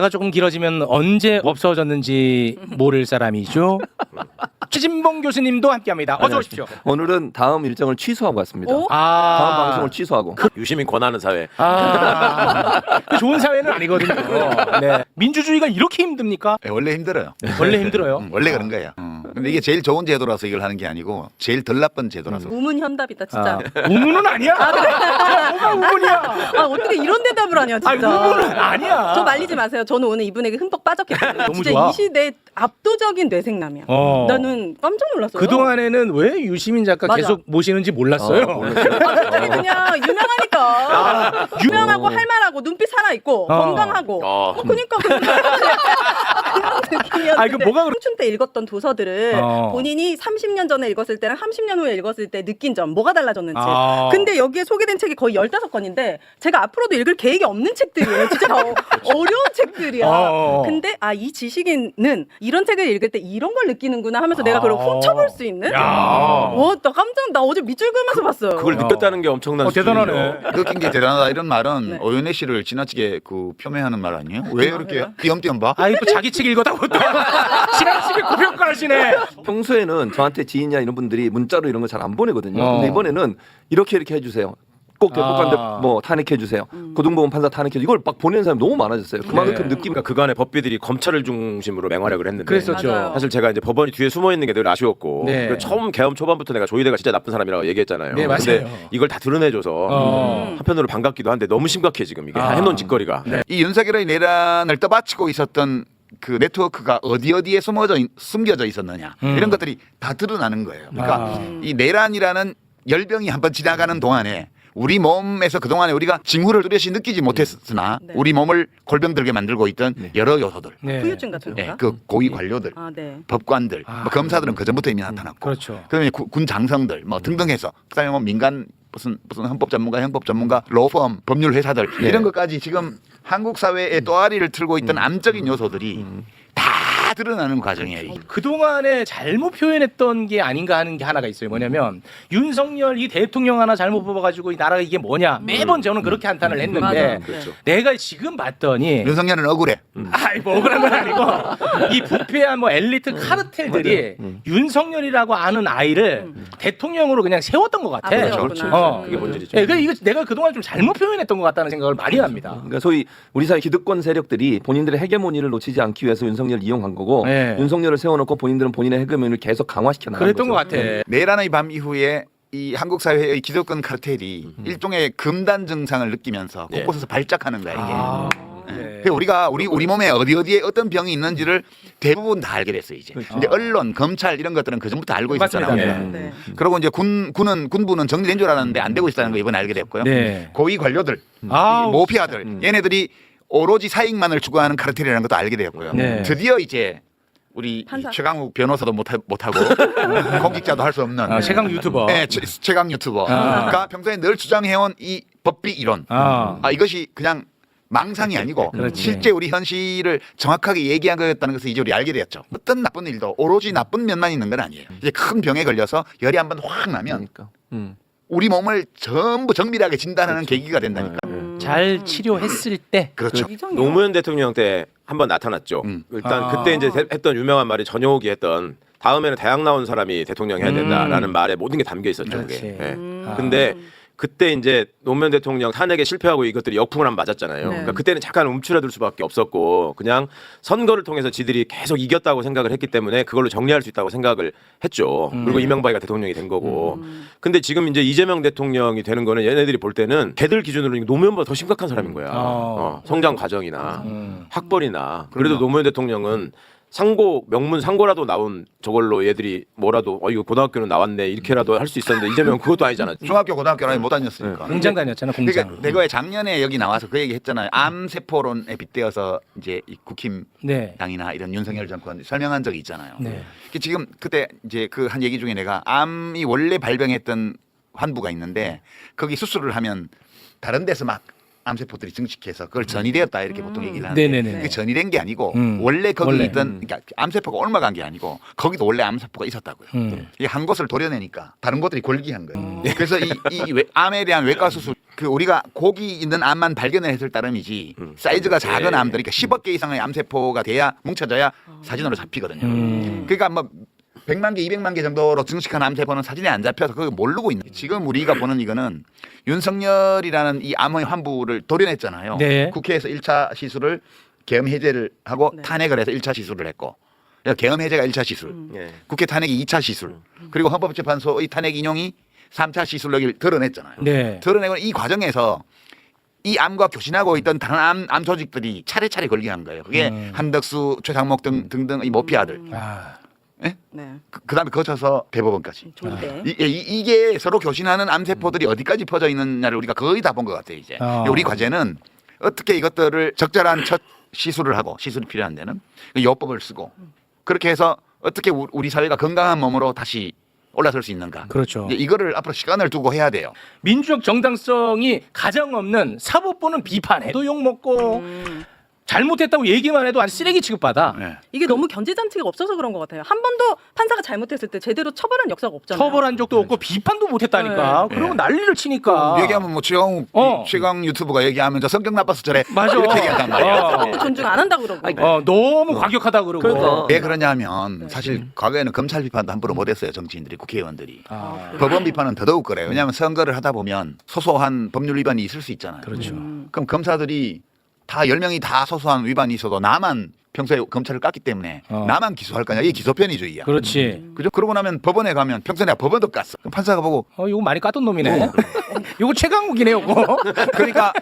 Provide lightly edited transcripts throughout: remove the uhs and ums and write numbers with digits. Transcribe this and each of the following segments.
가 조금 길어지면 언제 없어졌는지 모를 사람이죠. 최진봉 교수님도 함께합니다. 어서 오십시오. 오늘은 다음 일정을 취소하고 왔습니다. 오? 다음 방송을 취소하고. 유시민 권하는 사회. 그 좋은 사회는 아니거든요. 네. 민주주의가 이렇게 힘듭니까? 네, 원래 힘들어요. 원래 힘들어요. 원래 그런 거예요. 근데 이게 제일 좋은 제도라서 이걸 하는 게 아니고 제일 덜 나쁜 제도라서. 우문현답이다 진짜. 우문은 아니야. 뭐가 우문이야? 아 어떻게 이런 대답을 하냐 진짜. 아니, 우문은 아니야. 저 말리지 마세요. 저는 오늘 이분에게 흠뻑 빠졌기 때문에. 너무 진짜 좋아. 이 시대 압도적인 뇌생남이야. 나는 깜짝 놀랐어요. 그동안에는 왜 유시민 작가 맞아. 계속 모시는지 몰랐어요. 갑자기 그냥 유명하니까. 유명하고 할 말하고 눈빛 살아있고 건강하고. 그러니까 그런 느낌이었는데. 아니, 그 뭐가 청춘 때 읽었던 도서들을 본인이 30년 전에 읽었을 때랑 30년 후에 읽었을 때 느낀 점 뭐가 달라졌는지. 근데 여기에 소개된 책이 거의 15권인데 제가 앞으로도 읽을 계획이 없는 책들이에요. 진짜 어려운 책들이야. 근데 이 지식인은 이런 책을 읽을 때 이런 걸 느끼는구나 하면서 내가 그걸 훔쳐볼 수 있는. 나 어제 밑줄 그으면서 봤어요. 그걸 느꼈다는 게 엄청난 대단하네. 느낀 게 대단하다 이런 말은 네. 오연혜 씨를 지나치게 표명하는 말 아니에요? 왜 이렇게 띄엄띄엄 봐? 아이 또 자기 책 읽었다고 또 지나치게 고평가하시네. 평소에는 저한테 지인이나 이런 분들이 문자로 이런 거 잘 안 보내거든요. 근데 이번에는 이렇게 해주세요. 꼭 대법관들 뭐 탄핵해 주세요. 고등법원 판사 탄핵해 주세요. 이걸 막 보내는 사람이 너무 많아졌어요. 그만큼 느낌. 그러니까 그간의 법비들이 검찰을 중심으로 맹활약을 했는데 그랬었죠. 맞아요. 사실 제가 이제 법원이 뒤에 숨어 있는 게 늘 아쉬웠고 네. 그리고 처음 개엄 초반부터 내가 조희대가 진짜 나쁜 사람이라고 얘기했잖아요. 네, 근데 맞아요. 이걸 다 드러내줘서 한편으로 반갑기도 한데 너무 심각해 지금 이게 해놓은 짓거리가. 네. 이 윤석열의 내란을 떠받치고 있었던 그 네트워크가 어디에 숨겨져 있었느냐 이런 것들이 다 드러나는 거예요. 그러니까 이 내란이라는 열병이 한번 지나가는 동안에 우리 몸에서 그동안에 우리가 징후를 뚜렷이 느끼지 못했으나 네. 우리 몸을 골병들게 만들고 있던 여러 요소들, 후유증 같은 건가? 그 고위 관료들, 네. 법관들, 뭐 검사들은 그 전부터 이미 나타났고, 그렇죠. 그다음에 군 장성들 뭐 등등해서 그다음에 뭐 민간 무슨 헌법 전문가, 형법 전문가, 로펌, 법률 회사들 이런 것까지 지금 한국 사회의 또아리를 틀고 있던 암적인 요소들이 다 드러나는 과정이에요. 그동안에 잘못 표현했던 게 아닌가 하는 게 하나가 있어요. 뭐냐면 윤석열 이 대통령 하나 잘못 뽑아가지고 이 나라가 이게 뭐냐 매번 저는 그렇게 한탄을 했는데 맞아. 그렇죠. 내가 지금 봤더니 윤석열은 억울해. 아이 뭐 억울한 건 아니고 이 부패한 뭐 엘리트 카르텔들이 윤석열이라고 아는 아이를 대통령으로 그냥 세웠던 것 같아. 그렇죠. 그게 본질이죠. 네, 그러니까 이거 내가 그동안 좀 잘못 표현했던 것 같다는 생각을 많이 합니다. 그러니까 소위 우리 사회 기득권 세력들이 본인들의 헤게모니를 놓치지 않기 위해서 윤석열을 이용한 거고 네. 윤석열을 세워놓고 본인들은 본인의 헤게모니를 계속 강화시켜 나간 그랬던 거죠. 것 같아. 내란의 밤 이후에 이 한국 사회의 기득권 카르텔이 일종의 금단 증상을 느끼면서 곳곳에서 발작하는 거야 이게. 네. 그래서 우리가 우리 몸에 어디에 어떤 병이 있는지를 대부분 다 알게 됐어요 이제. 근데 언론, 검찰 이런 것들은 그 전부터 알고 있었잖아요. 맞습니다. 네. 그리고 이제 군부는 정리된 줄 알았는데 안 되고 있다는 거 이번에 알게 됐고요. 네. 고위 관료들, 아우. 모피아들, 얘네들이 오로지 사익만을 추구하는 카르텔이라는 것도 알게 되었고요. 네. 드디어 이제 우리 판사. 최강욱 변호사도 못하고 공직자도 할 수 없는 최강 유튜버. 네, 최강 유튜버가 평소에 늘 주장해온 이 법비 이론 이것이 그냥 망상이 아니고 그렇지. 실제 우리 현실을 정확하게 얘기한 거였다는 것을 이제 우리 알게 되었죠. 어떤 나쁜 일도 오로지 나쁜 면만 있는 건 아니에요. 이제 큰 병에 걸려서 열이 한번 확 나면 그러니까. 우리 몸을 전부 정밀하게 진단하는 계기가 된다니까. 잘 치료했을 때 그렇죠. 노무현 대통령 때 한번 나타났죠. 일단 그때 이제 했던 유명한 말이 전용욱이 했던 다음에는 대학 나온 사람이 대통령 해야 된다라는 말에 모든 게 담겨 있었죠. 그게. 그렇지. 네. 근데 그때 이제 노무현 대통령 탄핵에 실패하고 이것들이 역풍을 한번 맞았잖아요. 그러니까 그때는 잠깐 움츠러들 수밖에 없었고 그냥 선거를 통해서 지들이 계속 이겼다고 생각을 했기 때문에 그걸로 정리할 수 있다고 생각을 했죠. 그리고 이명박이가 대통령이 된 거고. 근데 지금 이제 이재명 대통령이 되는 거는 얘네들이 볼 때는 걔들 기준으로 노무현보다 더 심각한 사람인 거야. 성장 과정이나 학벌이나. 그래도 노무현 대통령은 상고 명문 상고라도 나온 저걸로 얘들이 뭐라도 이거 고등학교는 나왔네 이렇게라도 할 수 있었는데 이재명은 그것도 아니잖아. 중학교 고등학교는 못 다녔으니까. 공장 다녔잖아. 공장. 그러니까 내가 작년에 여기 나와서 그 얘기 했잖아요. 암세포론에 빗대어서 이제 이 국힘당이나 이런 윤석열 정권 설명한 적이 있잖아요. 네. 지금 그때 이제 그 한 얘기 중에 내가 암이 원래 발병했던 환부가 있는데 거기 수술을 하면 다른 데서 막 암세포들이 증식해서 그걸 전이되었다 이렇게 보통 얘기를 하는데 네네네. 그게 전이된 게 아니고 원래. 원래 거기 있던 그러니까 암세포가 옮아간 게 아니고 거기도 원래 암세포가 있었다고요. 이게 한 곳을 도려내니까 다른 곳들이 골기한 거예요. 그래서 이 암에 대한 외과 수술 그 우리가 고기 있는 암만 발견했을 따름이지 사이즈가 작은 암들 그러니까 10억 개 이상의 암세포가 돼야 뭉쳐져야 사진으로 잡히거든요. 그러니까 뭐 100만 개, 200만 개 정도로 증식한 암세포는 사진에 안 잡혀서 그걸 모르고 있는 거예요. 지금 우리가 보는 이거는 윤석열이라는 이 암의 환부를 도려냈잖아요. 네. 국회에서 1차 시술을 계엄 해제를 하고 탄핵을 해서 1차 시술을 했고 그러니까 계엄 해제가 1차 시술, 예. 국회 탄핵이 2차 시술, 그리고 헌법재판소의 탄핵 인용이 3차 시술로 여기를 드러냈잖아요. 네. 드러내고 이 과정에서 이 암과 교신하고 있던 다른 암 조직들이 차례차례 걸리한 거예요. 그게 한덕수, 최상목 등등 이 모피아들. 아. 예? 네. 그다음에 거쳐서 대법원까지. 좋은데. 이게 서로 교신하는 암세포들이 어디까지 퍼져 있느냐를 우리가 거의 다 본 것 같아요. 이제 우리 과제는 어떻게 이것들을 적절한 첫 시술을 하고 시술이 필요한 데는 요법을 쓰고 그렇게 해서 어떻게 우리 사회가 건강한 몸으로 다시 올라설 수 있는가. 그렇죠. 이제 이거를 앞으로 시간을 두고 해야 돼요. 민주적 정당성이 가장 없는 사법부는 비판해도 욕먹고 잘못했다고 얘기만 해도 안 쓰레기 취급받아. 네. 이게 너무 견제장치가 없어서 그런 것 같아요. 한 번도 판사가 잘못했을 때 제대로 처벌한 역사가 없잖아요. 처벌한 적도 없고 비판도 못했다니까. 네. 그러면 난리를 치니까. 얘기하면 뭐 최강 유튜버가 얘기하면 저 성격 나빠서 저래. 맞아. 이렇게 얘기한단 말이에요. 사법부 존중 안 한다 그러고. 너무 과격하다 그러고. 그러니까. 왜 그러냐면 사실 과거에는 검찰 비판도 함부로 못했어요. 정치인들이 국회의원들이. 아, 법원 비판은 더더욱 그래요. 왜냐하면 선거를 하다 보면 소소한 법률 위반이 있을 수 있잖아요. 그렇죠. 그럼 검사들이 다 10명이 다 소소한 위반이 있어도 나만 평소에 검찰을 깠기 때문에 나만 기소할 거냐. 이게 기소편의주의야. 그렇지. 그죠? 그러고 나면 법원에 가면 평소에 내가 법원도 깠어. 그럼 판사가 보고 이거 많이 깠던 놈이네. 이거 최강욱이네, 이거. 그러니까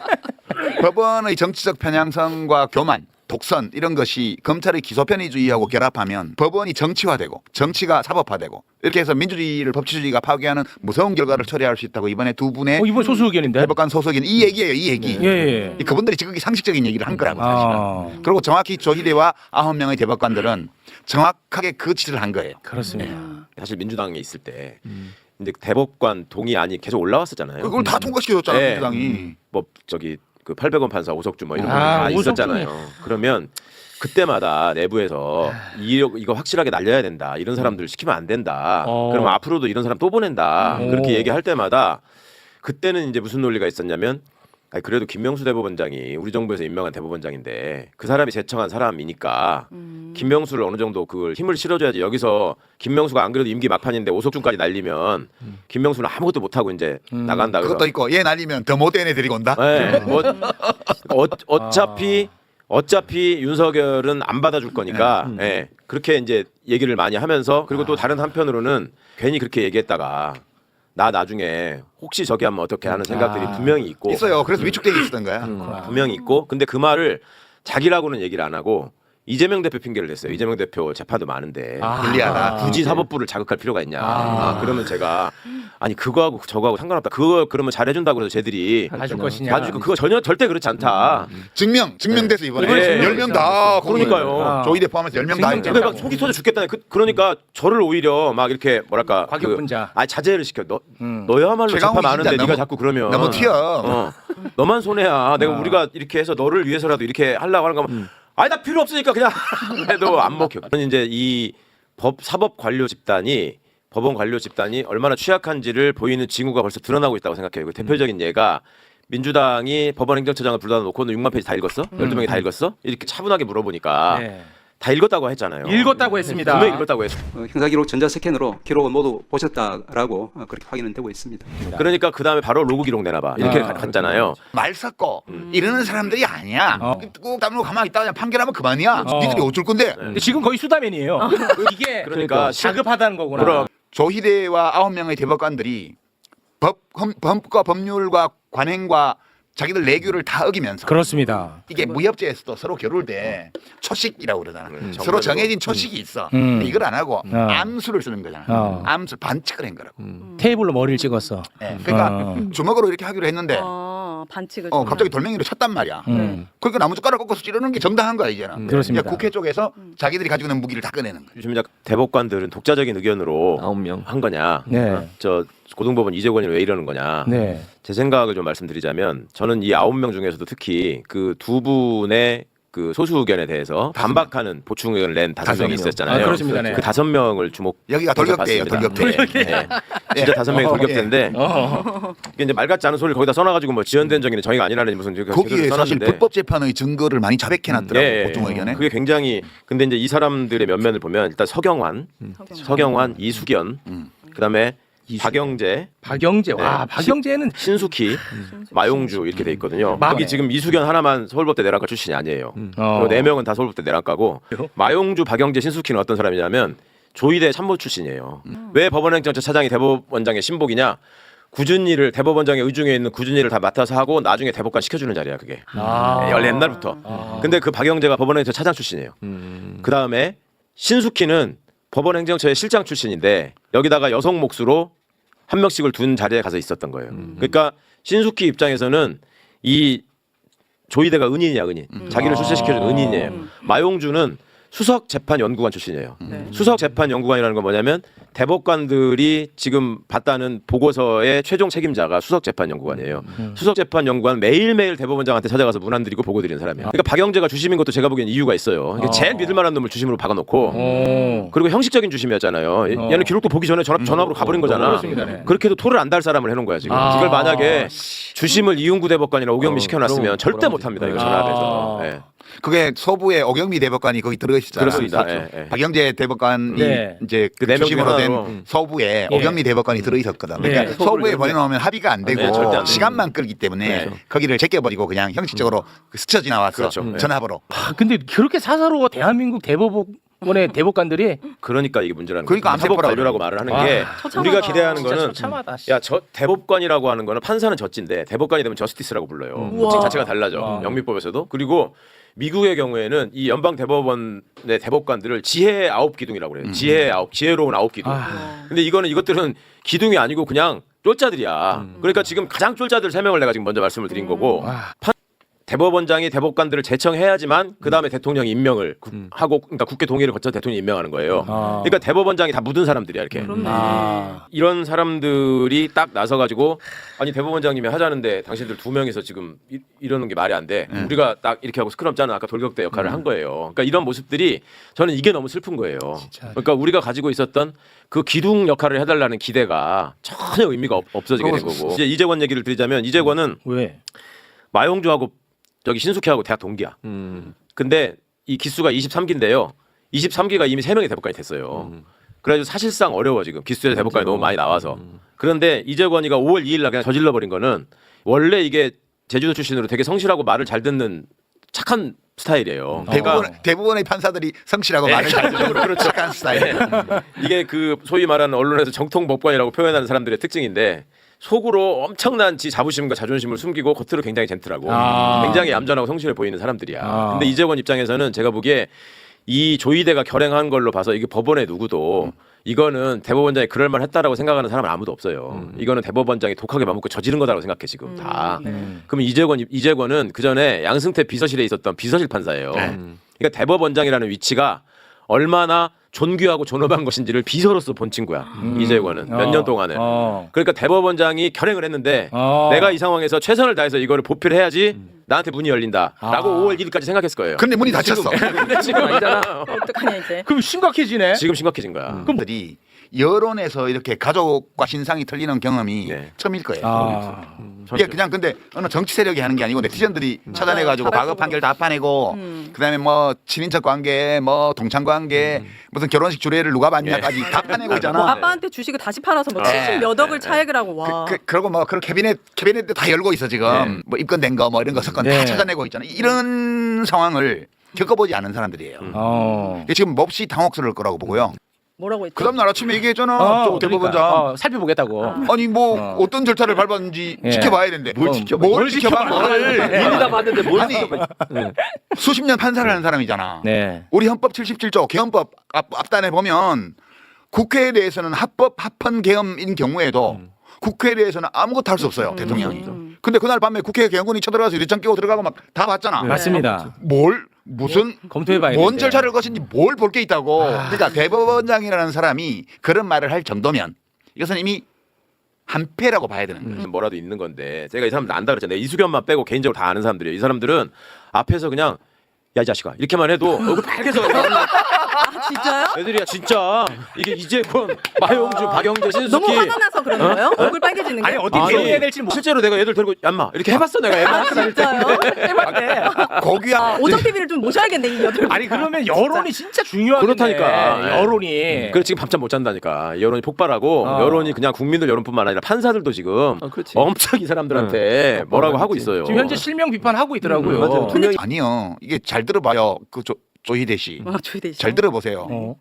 법원의 정치적 편향성과 교만, 독선 이런 것이 검찰의 기소편의주의하고 결합하면 법원이 정치화되고 정치가 사법화되고 이렇게 해서 민주주의를 법치주의가 파괴하는 무서운 결과를 초래할 수 있다고 이번에 두 분의 이번 소수 의견인데. 대법관 소속인 이 얘기예요. 이 얘기. 예. 이 그분들이 지극히 상식적인 얘기를 한 거라고 아. 사실은. 그리고 정확히 조희대와 9명의 대법관들은 정확하게 그 짓을 한 거예요. 그렇습니다. 사실 민주당에 있을 때 이제 대법관 동의안이 계속 올라왔었잖아요. 그걸 다 통과시켜줬잖아요. 네. 민주당이. 뭐 저기 그 800원 판사 오석주 뭐 이런 아, 분들 다 오석준이. 있었잖아요. 그러면 그때마다 내부에서 이거 확실하게 날려야 된다. 이런 사람들 시키면 안 된다. 그럼 앞으로도 이런 사람 또 보낸다. 그렇게 얘기할 때마다 그때는 이제 무슨 논리가 있었냐면 아니, 그래도 김명수 대법원장이 우리 정부에서 임명한 대법원장인데 그 사람이 제청한 사람이니까 김명수를 어느 정도 그걸 힘을 실어줘야지. 여기서 김명수가 안 그래도 임기 막판인데 오석준까지 날리면 김명수는 아무것도 못하고 이제 나간다. 그것도 있고 얘 날리면 더 못된 애 데리고 온다. 네, 뭐 어차피 윤석열은 안 받아줄 거니까 예, 그렇게 이제 얘기를 많이 하면서 그리고 또 다른 한편으로는 괜히 그렇게 얘기했다가 나 나중에 혹시 저기 하면 어떻게 하는 생각들이 분명히 있고 있어요. 그래서 위축되게 있었던 거야. 분명히 있고 근데 그 말을 자기라고는 얘기를 안 하고 이재명 대표 핑계를 냈어요. 이재명 대표 재판도 많은데 불리하다. 굳이 사법부를 자극할 필요가 있냐. 그러면 제가 아니 그거하고 저거하고 상관없다. 그거 그러면 잘해준다고 해서 쟤들이 봐줄 것이냐. 봐주고 그거 전혀 절대 그렇지 않다. 증명돼서 이번에 네. 10명 다 그러니까요. 조희대 포함해서 10명 다 증명됐다. 했잖아. 근데 막 속이 터져 죽겠다네. 그러니까 저를 오히려 막 이렇게 뭐랄까 과격분자. 아니 자제를 시켜. 너야말로 최강욱이 재판 많은데 진짜 네가 너무- 자꾸 그러면 너무 튀어. 너만 손해야. 내가 우리가 이렇게 해서 너를 위해서라도 이렇게 하려고 하는 거면 아니 나 필요 없으니까 그냥 해도 안 먹혀. 저는 이제 이 사법 관료 집단이 법원 관료 집단이 얼마나 취약한지를 보이는 징후가 벌써 드러나고 있다고 생각해요. 그 대표적인 예가 민주당이 법원 행정처장을 불러다 놓고 너 6만 페이지 다 읽었어? 12명이 다 읽었어? 이렇게 차분하게 물어보니까 네. 다 읽었다고 했잖아요. 읽었다고 했습니다. 분명히 읽었다고 했어. 형사기록 전자스캔으로 기록을 모두 보셨다라고 그렇게 확인은 되고 있습니다. 그러니까 그 다음에 바로 로그 기록 내놔봐. 이렇게 갔잖아요. 말 섞고 이러는 사람들이 아니야. 꾹 다물고 가만히 있다 그냥 판결하면 그만이야. 니들이 어쩔 건데. 근데 지금 거의 수다맨이에요. 이게 그러니까 다급하다는 거구나. 그럼 조희대와 9명의 대법관들이 법과 법률과 관행과 자기들 내규를 다 어기면서 그렇습니다. 이게 무협지에서도 서로 겨룰 때 초식이라고 그러잖아. 서로 정말로. 정해진 초식이 있어. 근데 이걸 안 하고 암수를 쓰는 거잖아. 암수 반칙을 한 거라고. 테이블로 머리를 찍었어. 네. 그러니까 주먹으로 이렇게 하기로 했는데 반칙을. 갑자기 돌멩이로 쳤단 말이야. 그러니까 나무젓가락 꺾어서 찌르는 게 정당한 거야 이제는. 그렇습니다. 그러니까 국회 쪽에서 자기들이 가지고 있는 무기를 다 꺼내는 거야. 요즘 이제 대법관들은 독자적인 의견으로 9명. 한 거냐? 네. 저 고등법원 이재권이 왜 이러는 거냐. 네. 제 생각을 좀 말씀드리자면 저는 이 9명 중에서도 특히 그 두 분의 그 소수 의견에 대해서 반박하는 보충 의견을 낸 5명이 있었잖아요. 아, 그렇습니다. 네. 그 5명을 주목. 여기가 돌격대예요, 돌격대. 네. 진짜 5명이 돌격대인데 이게 이제 말 같지 않은 소리를 거기다 써놔가지고 뭐 지연된 정의는 정의가 아니라는 무슨 거기에 사실 써놨는데 불법 재판의 증거를 많이 자백해놨더라고 예, 보통 의견에. 그게 굉장히 근데 이제 이 사람들의 면면을 보면 일단 서경환, 이수견, 그다음에 박영재, 와, 박영재는 신숙희, 마용주 이렇게 돼 있거든요. 마- 여기 지금 이수견 하나만 서울법대 내란과 출신이 아니에요. 어. 4명은 다 서울법대 내란과고 그래요? 마용주, 박영재, 신숙희는 어떤 사람이냐면 조의대 참모 출신이에요. 왜 법원행정처 차장이 대법원장의 신복이냐? 굳은 일을 대법원장의 의중에 있는 굳은 일을 다 맡아서 하고 나중에 대법관 시켜주는 자리야 그게. 원래 옛날부터. 근데 그 박영재가 법원행정처 차장 출신이에요. 그 다음에 신숙희는 법원행정처의 실장 출신인데 여기다가 여성 몫으로 한 명씩을 둔 자리에 가서 있었던 거예요. 그러니까 신숙희 입장에서는 이 조이대가 은인이야 은인. 자기를 출세시켜준 은인이에요. 마용주는 수석재판연구관 출신이에요. 수석재판연구관이라는 건 뭐냐면 대법관들이 지금 봤다는 보고서의 최종 책임자가 수석재판연구관이에요. 수석재판연구관 매일매일 대법원장한테 찾아가서 문안 드리고 보고 드리는 사람이에요. 그러니까 박영재가 주심인 것도 제가 보기엔 이유가 있어요. 그러니까 제일 믿을 만한 놈을 주심으로 박아놓고 그리고 형식적인 주심이었잖아요. 얘는 기록도 보기 전에 전화로 가버린 거잖아. 그렇습니다. 네. 그렇게 해도 토를 안 달 사람을 해놓은 거야 지금. 이걸 만약에 주심을 이윤구 대법관이나 오경미 시켜놨으면 절대 못합니다. 이거 전화해서. 네. 그게 서부의 오경미 대법관이 거기 들어가 있었잖아요. 그렇습니다. 예, 예. 박영재 대법관이 네. 이제 그 네 명 주심으로 된 하나로. 서부에 오경미 대법관이 들어 있었거든. 그러니까 네. 서부에 보내놓으면 합의가 안 되고 네, 절대 안 시간만 끌기 때문에 거기를 제껴버리고 그냥 형식적으로 스쳐 지나왔어. 그렇죠. 네. 전화번호. 아, 근데 그렇게 사사로워 대한민국 대법원의 대법관들이 그러니까 이게 문제라는 그러니까 거예요. 사법 암세포라고 관료라고 말을 하는 아, 게 처참하다. 우리가 기대하는 진짜 거는 처참하다. 씨. 야 저 대법관이라고 하는 거는 판사는 저지인데 대법관이 되면 저스티스라고 불러요. 우와. 호칭 자체가 달라져. 영미법에서도. 그리고 미국의 경우에는 이 연방 대법원의 대법관들을 지혜 9기둥이라고 그래요. 지혜로운 9기둥. 근데 이것들은 기둥이 아니고 그냥 쫄자들이야. 그러니까 지금 가장 쫄자들 3명을 내가 지금 먼저 말씀을 드린 거고 대법원장이 대법관들을 제청해야지만 그 다음에 대통령이 임명을 하고 그러니까 국회 동의를 거쳐 대통령이 임명하는 거예요. 그러니까 대법원장이 다 묻은 사람들이야 이렇게. 이런 사람들이 딱 나서가지고 아니 대법원장님이 하자는데 당신들 2명이서 지금 이러는 게 말이 안 돼. 우리가 딱 이렇게 하고 스크럼 짜는 아까 돌격대 역할을 한 거예요. 그러니까 이런 모습들이 저는 이게 너무 슬픈 거예요. 그러니까 우리가 가지고 있었던 그 기둥 역할을 해달라는 기대가 전혀 의미가 없어지게 된 거고. 이제 이재권 얘기를 드리자면 이재권은 왜? 마용주하고 저기 신숙희하고 대학 동기야. 근데 이 기수가 23기인데요. 23기가 이미 3명이 대법관이 됐어요. 그래가지고 사실상 어려워 지금 기수의 대법관이 너무 많이 나와서. 그런데 이재권이가 5월 2일 날 그냥 저질러 버린 거는 원래 이게 제주도 출신으로 되게 성실하고 말을 잘 듣는 착한 스타일이에요. 대부분의 판사들이 성실하고 말을 잘 듣는 착한 스타일. 이게 그 소위 말하는 언론에서 정통 법관이라고 표현하는 사람들의 특징인데 속으로 엄청난 지 자부심과 자존심을 숨기고 겉으로 굉장히 젠틀하고 굉장히 얌전하고 성실해 보이는 사람들이야. 근데 이재권 입장에서는 제가 보기에 이 조이대가 결행한 걸로 봐서 이게 법원에 누구도 이거는 대법원장이 그럴 만했다라고 생각하는 사람은 아무도 없어요. 이거는 대법원장이 독하게 맘먹고 저지른 거다라고 생각해 지금 다. 그럼 이재권은 그 전에 양승태 비서실에 있었던 비서실 판사예요. 그러니까 대법원장이라는 위치가 얼마나 존귀하고 존엄한 것인지를 비서로서 본 친구야. 이재권은 몇 년 동안에. 그러니까 대법원장이 결행을 했는데 내가 이 상황에서 최선을 다해서 이거를 보필을 해야지 나한테 문이 열린다라고 5월 1일까지 생각했을 거예요. 근데 문이 닫혔어. 근데 지금 아니잖아. 어떡하냐 이제. 그럼 심각해지네. 지금 심각해진 거야. 그들이 여론에서 이렇게 가족과 신상이 틀리는 경험이 네. 처음일 거예요. 이게 그냥 근데 어느 정치 세력이 하는 게 아니고 네티즌들이 찾아내가지고 과거 판결 다 파내고 그다음에 뭐 친인척 관계, 뭐 동창 관계, 무슨 결혼식 주례를 누가 받냐까지 다 파내고 있잖아. 뭐 아빠한테 주식을 다시 팔아서 뭐 70몇 억을 차액을 하고 와. 그러고 뭐 그런 캐비넷도 다 열고 있어 지금. 뭐 입건된 거 뭐 이런 거 석건 다 찾아내고 있잖아. 이런 상황을 겪어보지 않은 사람들이에요. 이게 지금 몹시 당혹스러울 거라고 보고요. 뭐라고 했죠? 그다음 날 아침에 얘기했잖아. 저 대법원장. 그러니까, 살펴보겠다고. 아니 뭐 어떤 절차를 밟았는지 예. 지켜봐야 되는데 뭘 지켜봐? 뭘 지켜봐? 이미 다 봤는데 뭘 아니 지켜봐? 수십 년 판사를 하는 사람이잖아. 네. 우리 헌법 77조 개헌법 앞단에 보면 국회에 대해서는 합법 합헌 개헌인 경우에도 국회에 대해서는 아무것도 할 수 없어요 대통령이. 근데 그날 밤에 국회 개헌군이 쳐들어가서 유리창 끼고 들어가고 막 다 봤잖아. 맞습니다. 무슨 검토해봐야겠는데. 뭔 절차를 거신지 뭘 볼 게 있다고. 그러니까 대법원장이라는 사람이 그런 말을 할 정도면 이것은 이미 한패라고 봐야 되는 거예요. 뭐라도 있는 건데 제가 이 사람들 안다 그랬잖아요. 이수겸만 빼고 개인적으로 다 아는 사람들이에요. 이 사람들은 앞에서 그냥 야 이 자식아 이렇게만 해도 얼굴 빨개서 아, 진짜요? 애들이야 진짜 이게 이재권, 마영주, 박영재, 신수기 너무 화가 나서 그러는 거예요? 얼굴 빨개지는 게? 아니 어떻게 해야 될지 모 실제로 내가 애들 데리고 얌마 이렇게 해봤어 내가 애만 학교 다닐 때. 진짜요? 해봤대. 거기야 오정 TV를 좀 모셔야겠네 이 여덟. 아니 그러면 여론이 진짜 중요하네. 그렇다니까. 여론이. 그래 지금 밤잠 못 잔다니까. 여론이 폭발하고 여론이 그냥 국민들 여론뿐만 아니라 판사들도 지금 그렇지. 엄청 이 사람들한테 뭐라고 하고 있어요. 지금 현재 실명 비판하고 있더라고요. 맞아요. 근데 아니요 이게 잘 들어봐요 그 조희대 씨. 아, 조희대 씨. 잘 들어보세요. 어.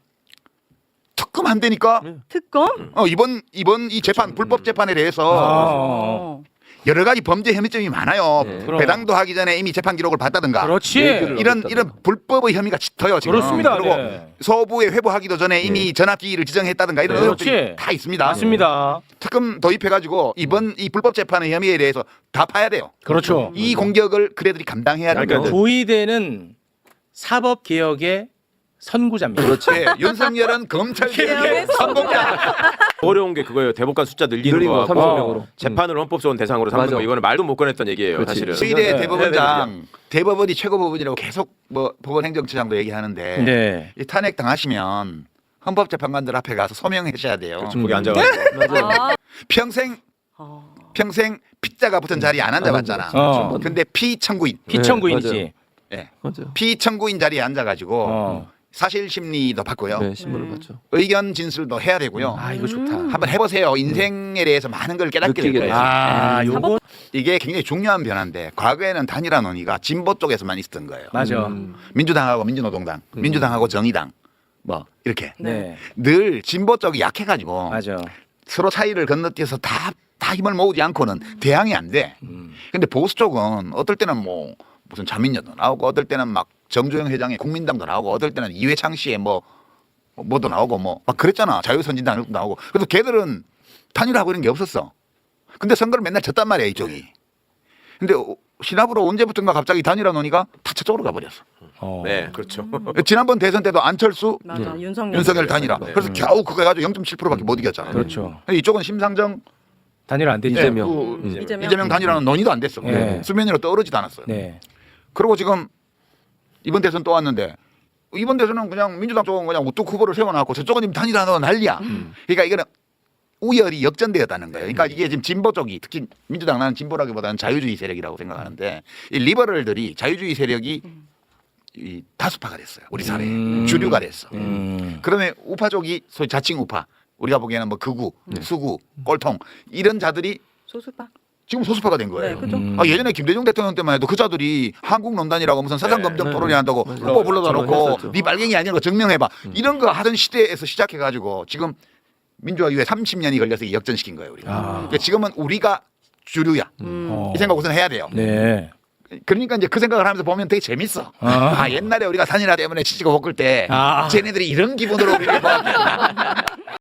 특검 안 되니까 특검? 이번 이 재판 불법 재판에 대해서 어. 여러 가지 범죄 혐의점이 많아요. 그럼. 배당도 하기 전에 이미 재판 기록을 봤다든가. 그렇지. 이런 불법의 혐의가 짙어요 지금. 그렇습니다. 그리고 네. 서부에 회부하기도 전에 이미 전압기를 지정했다든가 이런 그렇지. 의혹들이 다 있습니다. 맞습니다. 특검 도입해가지고 이번 이 불법 재판의 혐의에 대해서 다 파야 돼요. 그렇죠. 이 공격을 그래들이 감당해야 돼요. 그러니까 조희대는 사법 개혁의 선구자입니다. 그렇지. 네, 윤석열은 검찰 개혁의 개혁의 선봉자. 어려운 게 그거예요. 대법관 숫자 늘리는 늘리고 거하고 30명으로. 재판을 헌법소원 대상으로 삼는 맞아. 거 이거는 말도 못 꺼냈던 얘기예요. 그렇지. 사실은. 최일의 네. 대법원장, 대법원이 최고법원이라고 계속 뭐 법원행정처장도 얘기하는데 네. 이 탄핵 당하시면 헌법재판관들 앞에 가서 소명하셔야 돼요. 거기 앉아가지고. 맞아요. 평생 핏자가 붙은 자리에 안 앉아봤잖아. 어. 근데 피청구인, 피청구인이지. 예. 맞아요. 피청구인 자리에 앉아가지고 어. 사실 심리도 받고요. 네, 신문을 봤죠. 의견 진술도 해야 되고요. 아 이거 좋다. 한번 해보세요. 인생에 대해서 많은 걸 깨닫게 될 느끼게 거예요. 되죠. 아 요거 이게 굉장히 중요한 변화인데 과거에는 단일화 논의가 진보 쪽에서만 있었던 거예요. 맞아. 민주당하고 민주노동당, 민주당하고 정의당 뭐 이렇게 네. 늘 진보 쪽이 약해가지고 맞아. 서로 사이를 건너뛰어서 다 힘을 모으지 않고는 대항이 안 돼. 근데 보수 쪽은 어떨 때는 뭐 무슨 자민련도 나오고 어떨 때는 막 정조영 회장의 국민당도 나오고 어떨 때는 이회창 씨의 뭐도 나오고 뭐 막 그랬잖아. 자유선진당도 나오고. 그래서 걔들은 단일화하고 이런 게 없었어. 근데 선거를 맨날 졌단 말이야 이쪽이. 근데 신압으로 언제부턴가 갑자기 단일화 논의가 다 저쪽으로 가버렸어. 어. 네, 그렇죠. 지난번 대선 때도 안철수, 맞아. 윤석열. 윤석열 단일화. 그래서 겨우 그거 해가지고 0.7%밖에 못 이겼잖아. 그렇죠. 근데 이쪽은 심상정, 단일 안 되죠. 이재명. 이재명 단일화는 논의도 안 됐어. 네. 수면 위로 떠오르지도 않았어요. 네. 그리고 지금 이번 대선 또 왔는데 이번 대선은 그냥 민주당 쪽은 그냥 우뚝 후보를 세워놨고 저쪽은 지금 단일화는 난리야. 그러니까 이거는 우열이 역전되었다는 거예요. 그러니까 이게 지금 진보 쪽이 특히 민주당 나는 진보라기보다는 자유주의 세력이라고 생각하는데 이 리버럴들이 자유주의 세력이 이 다수파가 됐어요. 우리 사회에 주류가 됐어. 그러면 우파 쪽이 소위 자칭 우파 우리가 보기에는 뭐 극우, 수구, 꼴통 이런 자들이 소수파. 지금 소수파가 된 거예요. 네, 그죠? 예전에 김대중 대통령 때만 해도 그 자들이 한국논단이라고 무슨 사상검증 토론회 한다고 후보 불러다 맞아요. 놓고 했었죠. 네 빨갱이 아니라는 거 증명해봐. 이런 거 하던 시대에서 시작해가지고 지금 민주화 이후에 30년이 걸려서 역전시킨 거예요. 우리가. 그러니까 지금은 우리가 주류야. 이 생각 우선 해야 돼요. 네. 그러니까 이제 그 생각을 하면서 보면 되게 재밌어. 옛날에 우리가 단일화 때문에 치치고 볶을 때 아. 쟤네들이 이런 기분으로 우리를 보았겠다.